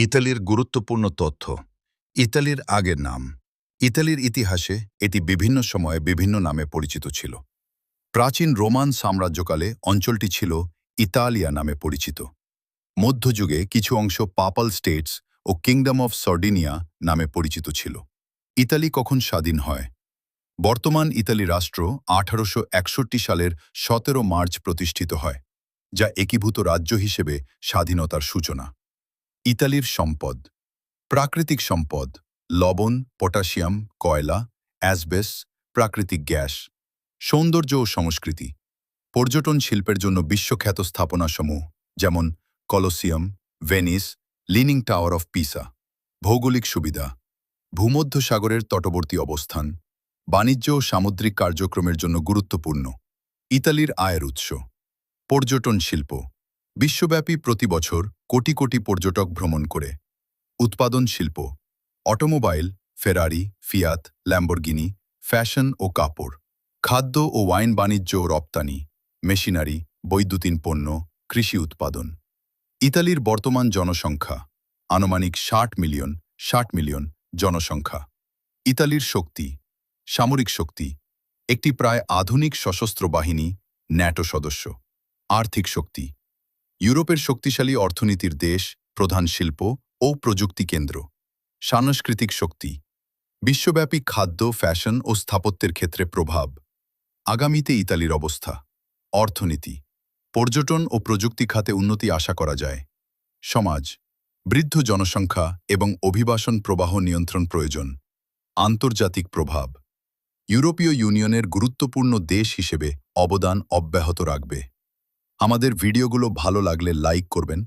ইতালির গুরুত্বপূর্ণ তথ্য। ইতালির আগের নাম। ইতালির ইতিহাসে এটি বিভিন্ন সময়ে বিভিন্ন নামে পরিচিত ছিল। প্রাচীন রোমান সাম্রাজ্যকালে অঞ্চলটি ছিল ইতালিয়া নামে পরিচিত। মধ্যযুগে কিছু অংশ পাপাল স্টেটস ও কিংডম অফ সার্ডিনিয়া নামে পরিচিত ছিল। ইতালি কখন স্বাধীন হয়? বর্তমান ইতালি রাষ্ট্র 1861 সালের 17 মার্চ প্রতিষ্ঠিত হয়, যা একীভূত রাজ্য হিসেবে স্বাধীনতার সূচনা। ইতালির সম্পদ। প্রাকৃতিক সম্পদ: লবণ, পটাশিয়াম, কয়লা, অ্যাসবেস, প্রাকৃতিক গ্যাস। সৌন্দর্য ও সংস্কৃতি: পর্যটন শিল্পের জন্য বিশ্বখ্যাত স্থাপনাসমূহ, যেমন Colosseum, Venice, leaning tower of Pisa. ভৌগোলিক সুবিধা: ভূমধ্যসাগরের তটবর্তী অবস্থান, বাণিজ্য ও সামুদ্রিক কার্যক্রমের জন্য গুরুত্বপূর্ণ। ইতালির আয়ের উৎস: পর্যটন শিল্প। বিশ্বব্যাপী প্রতি বছর কোটি কোটি পর্যটক ভ্রমণ করে। উৎপাদন শিল্প: অটোমোবাইল, ফেরারি, ফিয়াত, ল্যাম্বরগিনি, ফ্যাশন ও কাপড়। খাদ্য ও ওয়াইন বাণিজ্য ও রপ্তানি, মেশিনারি, বৈদ্যুতিন পণ্য, কৃষি উৎপাদন। ইতালির বর্তমান জনসংখ্যা আনুমানিক 60 মিলিয়ন জনসংখ্যা। ইতালির শক্তি: সামরিক শক্তি, একটি প্রায় আধুনিক সশস্ত্র বাহিনী, ন্যাটো সদস্য। আর্থিক শক্তি: ইউরোপের শক্তিশালী অর্থনীতির দেশ, প্রধান শিল্প ও প্রযুক্তি কেন্দ্র। সাংস্কৃতিক শক্তি: বিশ্বব্যাপী খাদ্য, ফ্যাশন ও স্থাপত্যের ক্ষেত্রে প্রভাব। আগামীতে ইতালির অবস্থা। অর্থনীতি: পর্যটন ও প্রযুক্তি খাতে উন্নতি আশা করা যায়। সমাজ: বৃদ্ধ জনসংখ্যা এবং অভিবাসন প্রবাহ নিয়ন্ত্রণ প্রয়োজন। আন্তর্জাতিক প্রভাব: ইউরোপীয় ইউনিয়নের গুরুত্বপূর্ণ দেশ হিসেবে অবদান অব্যাহত রাখবে। আমাদের ভিডিওগুলো ভালো লাগলে লাইক করবেন।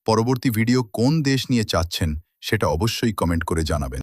পরবর্তী ভিডিও কোন দেশ নিয়ে চাচ্ছেন সেটা অবশ্যই কমেন্ট করে জানাবেন।